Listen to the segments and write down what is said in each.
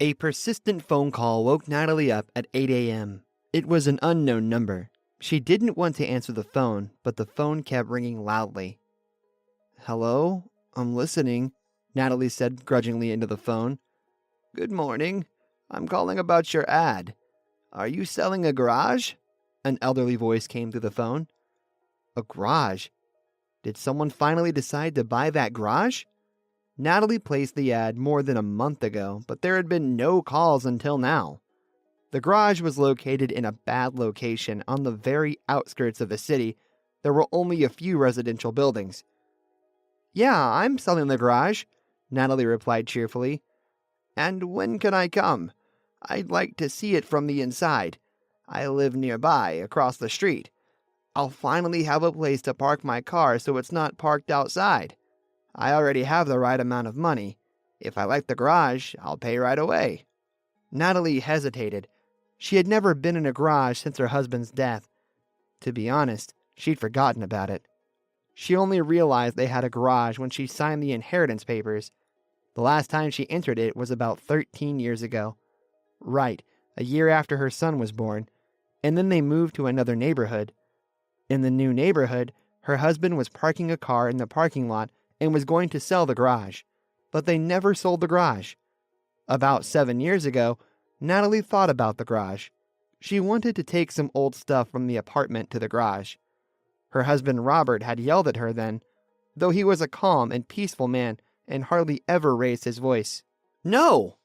A persistent phone call woke Natalie up at 8 a.m. It was an unknown number. She didn't want to answer the phone, but the phone kept ringing loudly. "Hello? I'm listening," Natalie said grudgingly into the phone. "Good morning. I'm calling about your ad. Are you selling a garage?" An elderly voice came through the phone. A garage? Did someone finally decide to buy that garage? Natalie placed the ad more than a month ago, but there had been no calls until now. The garage was located in a bad location on the very outskirts of the city. There were only a few residential buildings. "Yeah, I'm selling the garage," Natalie replied cheerfully. "And when can I come? I'd like to see it from the inside. I live nearby, across the street. I'll finally have a place to park my car so it's not parked outside. I already have the right amount of money. If I like the garage, I'll pay right away." Natalie hesitated. She had never been in a garage since her husband's death. To be honest, she'd forgotten about it. She only realized they had a garage when she signed the inheritance papers. The last time she entered it was about 13 years ago. Right, a year after her son was born. And then they moved to another neighborhood. In the new neighborhood, her husband was parking a car in the parking lot and was going to sell the garage. But they never sold the garage. About 7 years ago, Natalie thought about the garage. She wanted to take some old stuff from the apartment to the garage. Her husband Robert had yelled at her then, though he was a calm and peaceful man and hardly ever raised his voice. "No!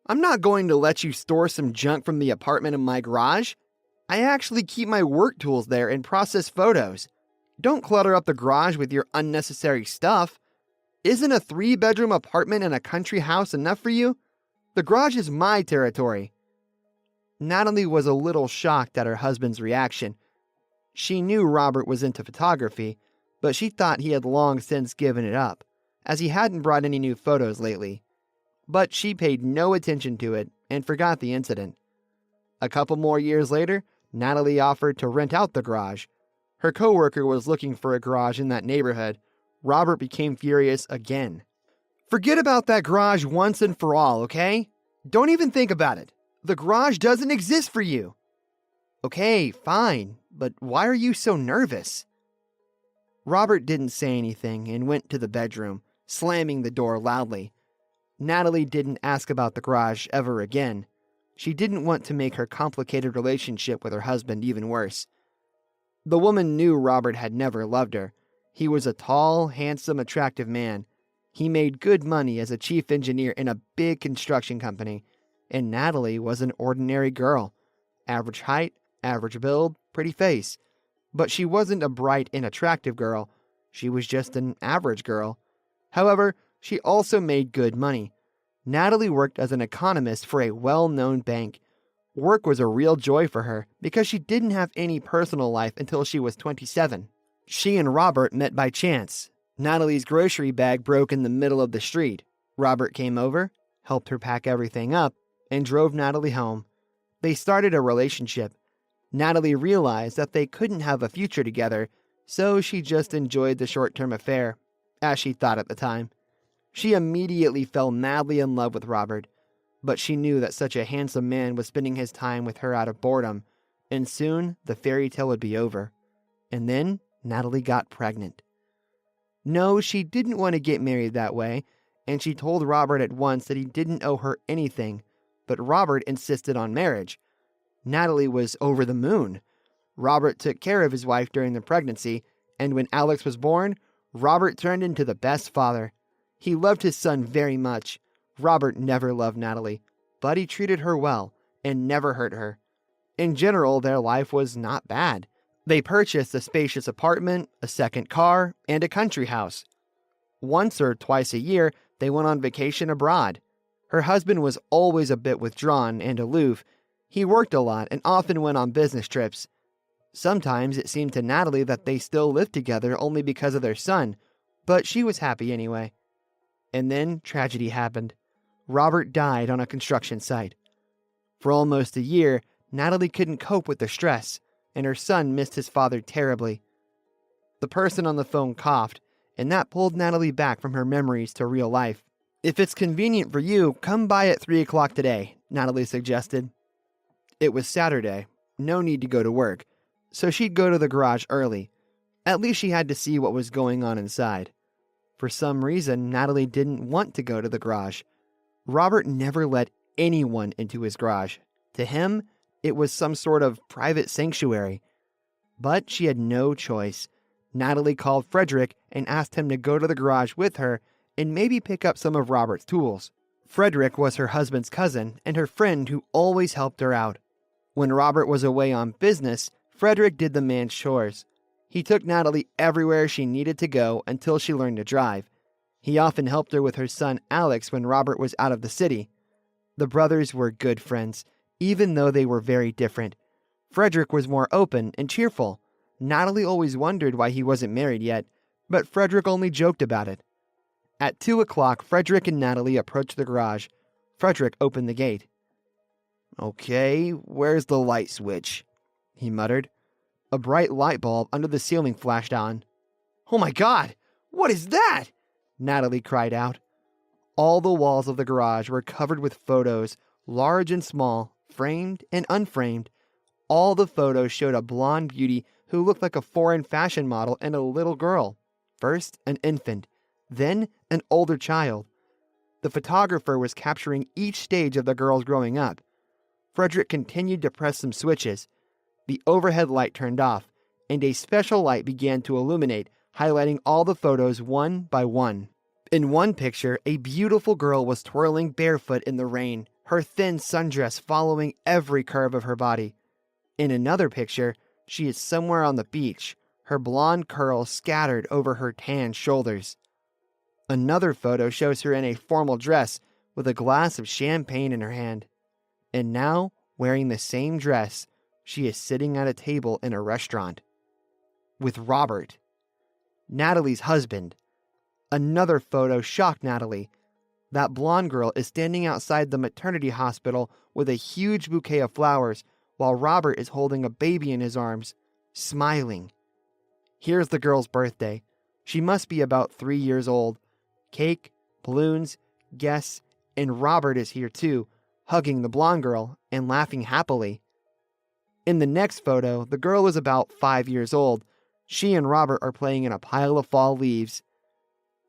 I'm not going to let you store some junk from the apartment in my garage. I actually keep my work tools there and process photos. Don't clutter up the garage with your unnecessary stuff. Isn't a 3-bedroom apartment in a country house enough for you? The garage is my territory." Natalie was a little shocked at her husband's reaction. She knew Robert was into photography, but she thought he had long since given it up, as he hadn't brought any new photos lately. But she paid no attention to it and forgot the incident. A couple more years later, Natalie offered to rent out the garage. Her coworker was looking for a garage in that neighborhood. Robert became furious again. "Forget about that garage once and for all, okay? Don't even think about it. The garage doesn't exist for you." "Okay, fine, but why are you so nervous?" Robert didn't say anything and went to the bedroom, slamming the door loudly. Natalie didn't ask about the garage ever again. She didn't want to make her complicated relationship with her husband even worse. The woman knew Robert had never loved her. He was a tall, handsome, attractive man. He made good money as a chief engineer in a big construction company, and Natalie was an ordinary girl. Average height, average build, pretty face. But she wasn't a bright and attractive girl. She was just an average girl. However, she also made good money. Natalie worked as an economist for a well-known bank. Work was a real joy for her because she didn't have any personal life until she was 27. She and Robert met by chance. Natalie's grocery bag broke in the middle of the street. Robert came over, helped her pack everything up, and drove Natalie home. They started a relationship. Natalie realized that they couldn't have a future together, so she just enjoyed the short-term affair, as she thought at the time. She immediately fell madly in love with Robert, but she knew that such a handsome man was spending his time with her out of boredom, and soon the fairy tale would be over. And then Natalie got pregnant. No, she didn't want to get married that way, and she told Robert at once that he didn't owe her anything, but Robert insisted on marriage. Natalie was over the moon. Robert took care of his wife during the pregnancy, and when Alex was born, Robert turned into the best father. He loved his son very much. Robert never loved Natalie, but he treated her well and never hurt her. In general, their life was not bad. They purchased a spacious apartment, a second car, and a country house. Once or twice a year, they went on vacation abroad. Her husband was always a bit withdrawn and aloof. He worked a lot and often went on business trips. Sometimes it seemed to Natalie that they still lived together only because of their son, but she was happy anyway. And then tragedy happened. Robert died on a construction site. For almost a year, Natalie couldn't cope with the stress, and her son missed his father terribly. The person on the phone coughed, and that pulled Natalie back from her memories to real life. If it's convenient for you, come by at 3 o'clock today, Natalie suggested. It was Saturday, no need to go to work, so she'd go to the garage early. At least she had to see what was going on inside. For some reason, Natalie didn't want to go to the garage. Robert never let anyone into his garage. To him, it was some sort of private sanctuary. But she had no choice. Natalie called Frederick and asked him to go to the garage with her and maybe pick up some of Robert's tools. Frederick was her husband's cousin and her friend who always helped her out. When Robert was away on business, Frederick did the man's chores. He took Natalie everywhere she needed to go until she learned to drive. He often helped her with her son Alex when Robert was out of the city. The brothers were good friends, even though they were very different. Frederick was more open and cheerful. Natalie always wondered why he wasn't married yet, but Frederick only joked about it. At 2 o'clock, Frederick and Natalie approached the garage. Frederick opened the gate. "Okay, where's the light switch?" he muttered. A bright light bulb under the ceiling flashed on. "Oh my God! What is that?" Natalie cried out. All the walls of the garage were covered with photos, large and small, framed and unframed. All the photos showed a blonde beauty who looked like a foreign fashion model and a little girl. First, an infant, then an older child. The photographer was capturing each stage of the girls growing up. Frederick continued to press some switches. The overhead light turned off, and a special light began to illuminate, highlighting all the photos one by one. In one picture, a beautiful girl was twirling barefoot in the rain, her thin sundress following every curve of her body. In another picture, she is somewhere on the beach, her blonde curls scattered over her tan shoulders. Another photo shows her in a formal dress with a glass of champagne in her hand. And now, wearing the same dress, she is sitting at a table in a restaurant. With Robert, Natalie's husband. Another photo shocked Natalie. That blonde girl is standing outside the maternity hospital with a huge bouquet of flowers, while Robert is holding a baby in his arms, smiling. Here's the girl's birthday. She must be about 3 years old. Cake, balloons, guests, and Robert is here too, hugging the blonde girl and laughing happily. In the next photo, the girl is about 5 years old. She and Robert are playing in a pile of fall leaves.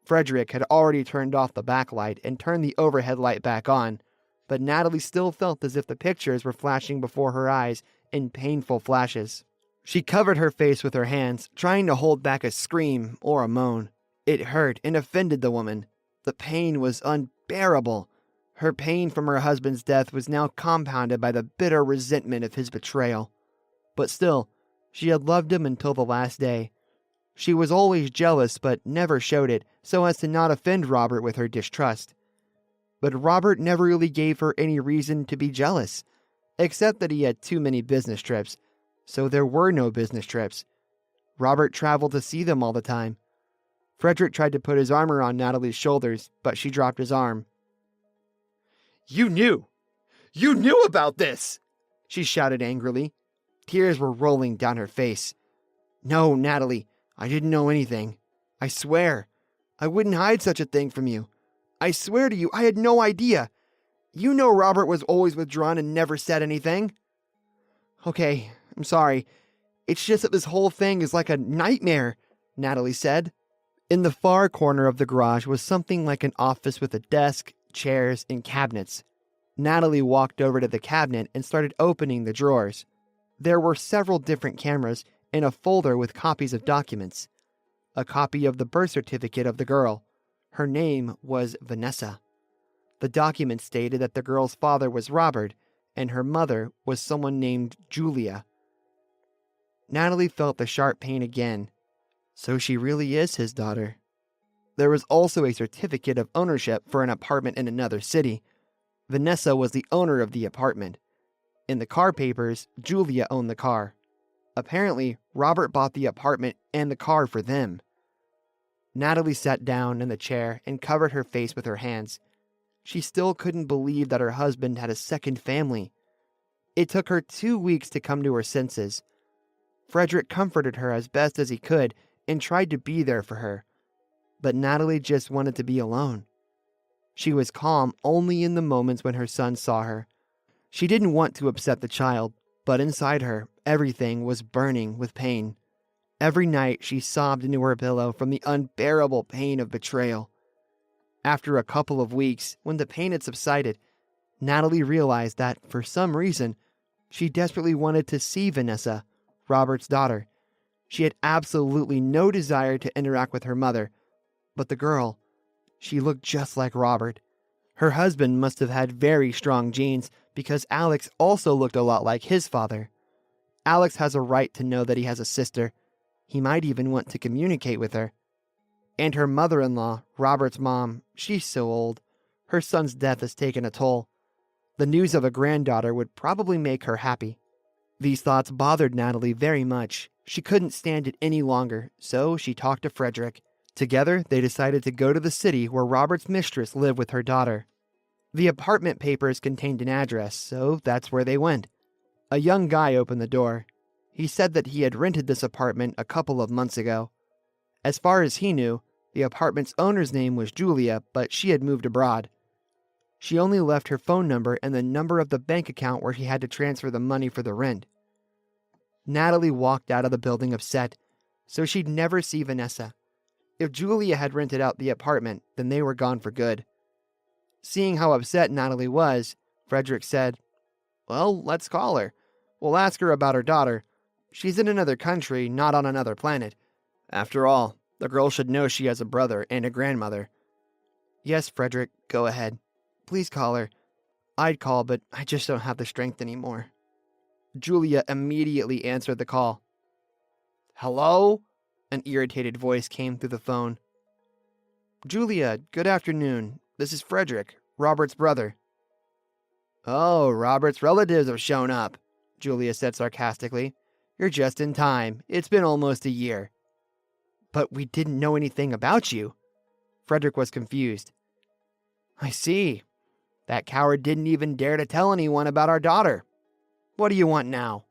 Frederick had already turned off the backlight and turned the overhead light back on, but Natalie still felt as if the pictures were flashing before her eyes in painful flashes. She covered her face with her hands, trying to hold back a scream or a moan. It hurt and offended the woman. The pain was unbearable. Her pain from her husband's death was now compounded by the bitter resentment of his betrayal. But still, she had loved him until the last day. She was always jealous but never showed it, so as to not offend Robert with her distrust. But Robert never really gave her any reason to be jealous, except that he had too many business trips, so there were no business trips. Robert traveled to see them all the time. Frederick tried to put his arm around Natalie's shoulders, but she dropped his arm. "You knew! You knew about this!" she shouted angrily. Tears were rolling down her face. "No, Natalie, I didn't know anything. I swear. I wouldn't hide such a thing from you. I swear to you, I had no idea. You know Robert was always withdrawn and never said anything." "Okay, I'm sorry. It's just that this whole thing is like a nightmare," Natalie said. In the far corner of the garage was something like an office with a desk, chairs, and cabinets. Natalie walked over to the cabinet and started opening the drawers. There were several different cameras and a folder with copies of documents. A copy of the birth certificate of the girl. Her name was Vanessa. The document stated that the girl's father was Robert and her mother was someone named Julia. Natalie felt the sharp pain again. So she really is his daughter. There was also a certificate of ownership for an apartment in another city. Vanessa was the owner of the apartment. In the car papers, Julia owned the car. Apparently, Robert bought the apartment and the car for them. Natalie sat down in the chair and covered her face with her hands. She still couldn't believe that her husband had a second family. It took her 2 weeks to come to her senses. Frederick comforted her as best as he could and tried to be there for her. But Natalie just wanted to be alone. She was calm only in the moments when her son saw her. She didn't want to upset the child, but inside her, everything was burning with pain. Every night she sobbed into her pillow from the unbearable pain of betrayal. After a couple of weeks, when the pain had subsided, Natalie realized that, for some reason, she desperately wanted to see Vanessa, Robert's daughter. She had absolutely no desire to interact with her mother, but the girl, she looked just like Robert. Her husband must have had very strong genes because Alex also looked a lot like his father. Alex has a right to know that he has a sister. He might even want to communicate with her. And her mother-in-law, Robert's mom, she's so old. Her son's death has taken a toll. The news of a granddaughter would probably make her happy. These thoughts bothered Natalie very much. She couldn't stand it any longer, so she talked to Frederick. Together, they decided to go to the city where Robert's mistress lived with her daughter. The apartment papers contained an address, so that's where they went. A young guy opened the door. He said that he had rented this apartment a couple of months ago. As far as he knew, the apartment's owner's name was Julia, but she had moved abroad. She only left her phone number and the number of the bank account where he had to transfer the money for the rent. Natalie walked out of the building upset, so she'd never see Vanessa. If Julia had rented out the apartment, then they were gone for good. Seeing how upset Natalie was, Frederick said, "Well, let's call her. We'll ask her about her daughter. She's in another country, not on another planet. After all, the girl should know she has a brother and a grandmother." "Yes, Frederick, go ahead. Please call her. I'd call, but I just don't have the strength anymore." Julia immediately answered the call. "Hello?" An irritated voice came through the phone. "Julia, good afternoon. This is Frederick, Robert's brother." "Oh, Robert's relatives have shown up," Julia said sarcastically. "You're just in time. It's been almost a year." "But we didn't know anything about you." Frederick was confused. "I see. That coward didn't even dare to tell anyone about our daughter. What do you want now?"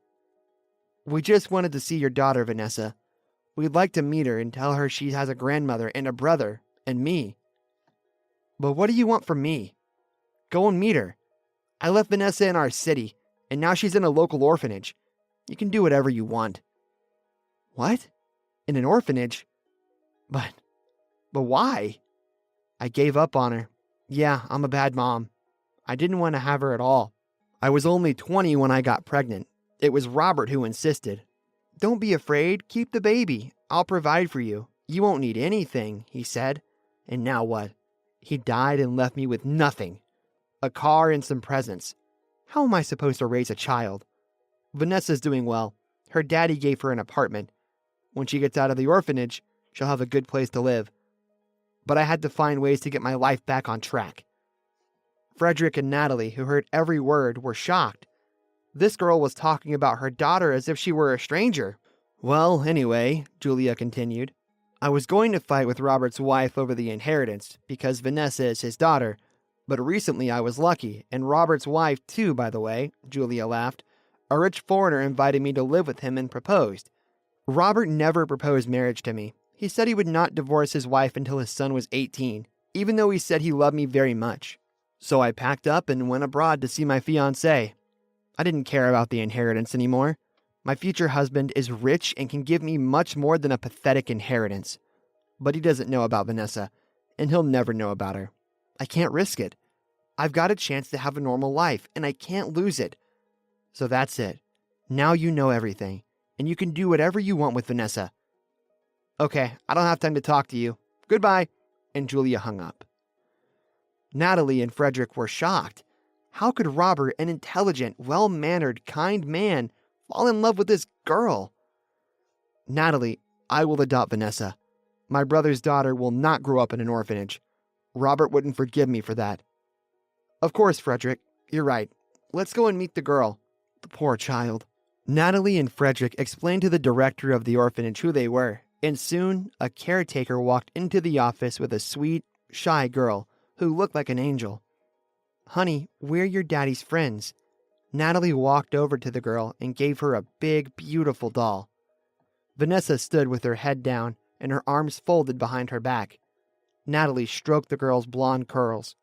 "We just wanted to see your daughter, Vanessa. We'd like to meet her and tell her she has a grandmother and a brother, and me." "But what do you want from me?" "Go and meet her. I left Vanessa in our city, and now she's in a local orphanage. You can do whatever you want." "What? In an orphanage? But why?" "I gave up on her. Yeah, I'm a bad mom. I didn't want to have her at all. I was only 20 when I got pregnant. It was Robert who insisted. 'Don't be afraid, keep the baby. I'll provide for you. You won't need anything,' he said. And now what? He died and left me with nothing. A car and some presents. How am I supposed to raise a child? Vanessa's doing well. Her daddy gave her an apartment. When she gets out of the orphanage, she'll have a good place to live. But I had to find ways to get my life back on track." Frederick and Natalie, who heard every word, were shocked. This girl was talking about her daughter as if she were a stranger. "Well, anyway," Julia continued, "I was going to fight with Robert's wife over the inheritance, because Vanessa is his daughter. But recently I was lucky, and Robert's wife too, by the way," Julia laughed. "A rich foreigner invited me to live with him and proposed. Robert never proposed marriage to me. He said he would not divorce his wife until his son was 18, even though he said he loved me very much. So I packed up and went abroad to see my fiancée. I didn't care about the inheritance anymore. My future husband is rich and can give me much more than a pathetic inheritance. But he doesn't know about Vanessa, and he'll never know about her. I can't risk it. I've got a chance to have a normal life, and I can't lose it. So that's it. Now you know everything, and you can do whatever you want with Vanessa. Okay, I don't have time to talk to you. Goodbye." And Julia hung up. Natalie and Frederick were shocked. How could Robert, an intelligent, well-mannered, kind man, fall in love with this girl? "Natalie, I will adopt Vanessa. My brother's daughter will not grow up in an orphanage. Robert wouldn't forgive me for that." "Of course, Frederick. You're right. Let's go and meet the girl. The poor child." Natalie and Frederick explained to the director of the orphanage who they were, and soon a caretaker walked into the office with a sweet, shy girl who looked like an angel. "Honey, we're your daddy's friends." Natalie walked over to the girl and gave her a big, beautiful doll. Vanessa stood with her head down and her arms folded behind her back. Natalie stroked the girl's blonde curls.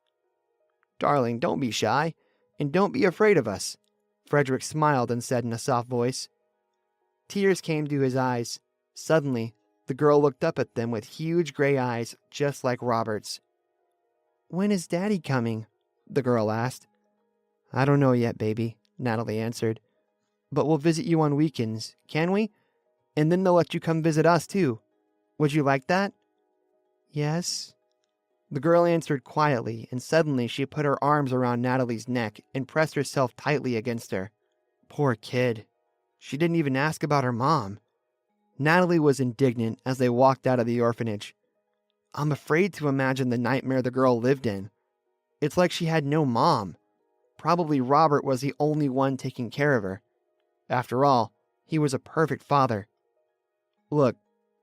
Darling, don't be shy, and don't be afraid of us. Frederick smiled and said in a soft voice. Tears came to his eyes. Suddenly, the girl looked up at them with huge gray eyes just like Robert's. When is Daddy coming? The girl asked. I don't know yet, baby, Natalie answered. But we'll visit you on weekends, can we? And then they'll let you come visit us, too. Would you like that? Yes. The girl answered quietly, and suddenly she put her arms around Natalie's neck and pressed herself tightly against her. Poor kid. She didn't even ask about her mom. Natalie was indignant as they walked out of the orphanage. I'm afraid to imagine the nightmare the girl lived in. It's like she had no mom. Probably Robert was the only one taking care of her. After all, he was a perfect father. Look,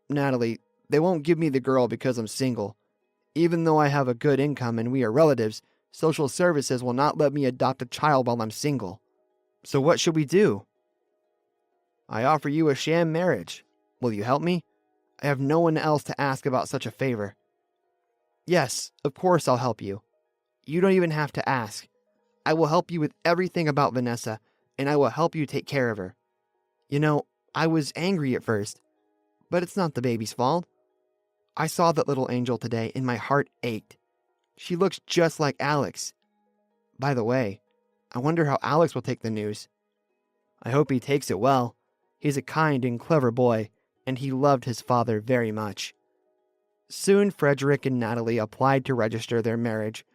Natalie, they won't give me the girl because I'm single. Even though I have a good income and we are relatives, social services will not let me adopt a child while I'm single. So what should we do? I offer you a sham marriage. Will you help me? I have no one else to ask about such a favor. Yes, of course I'll help you. You don't even have to ask. I will help you with everything about Vanessa, and I will help you take care of her. You know, I was angry at first, but it's not the baby's fault. I saw that little angel today and my heart ached. She looks just like Alex. By the way, I wonder how Alex will take the news. I hope he takes it well. He's a kind and clever boy, and he loved his father very much. Soon Frederick and Natalie applied to register their marriage.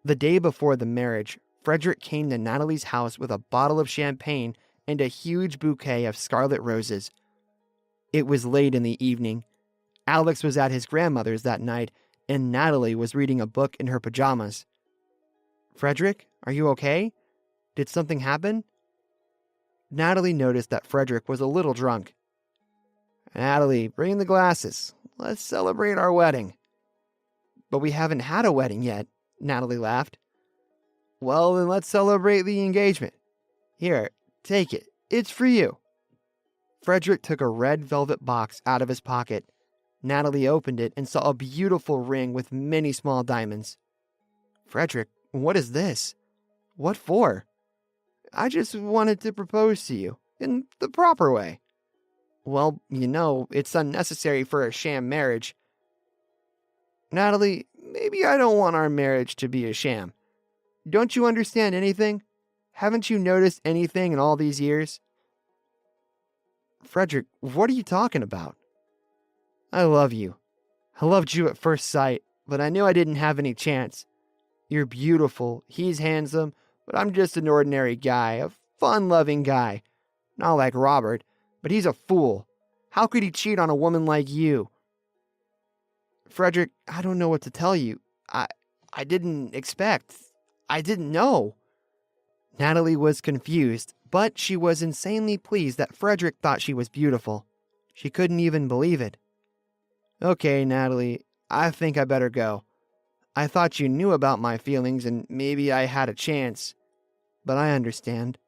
The day before the marriage, Frederick came to Natalie's house with a bottle of champagne and a huge bouquet of scarlet roses. It was late in the evening. Alex was at his grandmother's that night, and Natalie was reading a book in her pajamas. Frederick, are you okay? Did something happen? Natalie noticed that Frederick was a little drunk. Natalie, bring the glasses. Let's celebrate our wedding. But we haven't had a wedding yet, Natalie laughed. Well, then let's celebrate the engagement. Here, take it. It's for you. Frederick took a red velvet box out of his pocket. Natalie opened it and saw a beautiful ring with many small diamonds. Frederick, what is this? What for? I just wanted to propose to you, in the proper way. Well, you know, it's unnecessary for a sham marriage. Natalie, maybe I don't want our marriage to be a sham. Don't you understand anything? Haven't you noticed anything in all these years? Frederick, what are you talking about? I love you. I loved you at first sight, but I knew I didn't have any chance. You're beautiful, he's handsome, but I'm just an ordinary guy, a fun-loving guy. Not like Robert, but he's a fool. How could he cheat on a woman like you? Frederick, I don't know what to tell you. I didn't expect. I didn't know. Natalie was confused, but she was insanely pleased that Frederick thought she was beautiful. She couldn't even believe it. Okay, Natalie, I think I better go. I thought you knew about my feelings and maybe I had a chance. But I understand.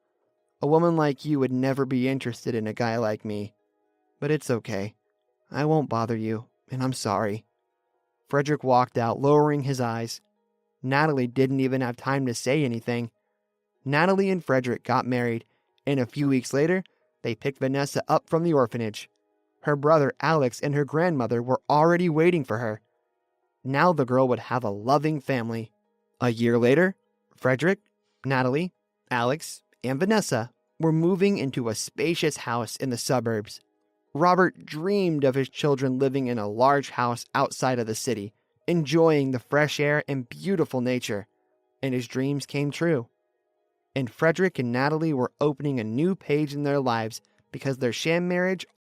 A woman like you would never be interested in a guy like me. But it's okay. I won't bother you, and I'm sorry. Frederick walked out, lowering his eyes. Natalie didn't even have time to say anything. Natalie and Frederick got married, and a few weeks later, they picked Vanessa up from the orphanage. Her brother Alex and her grandmother were already waiting for her. Now the girl would have a loving family. A year later, Frederick, Natalie, Alex, and Vanessa were moving into a spacious house in the suburbs. Robert dreamed of his children living in a large house outside of the city, enjoying the fresh air and beautiful nature, and his dreams came true. And Frederick and Natalie were opening a new page in their lives because their sham marriage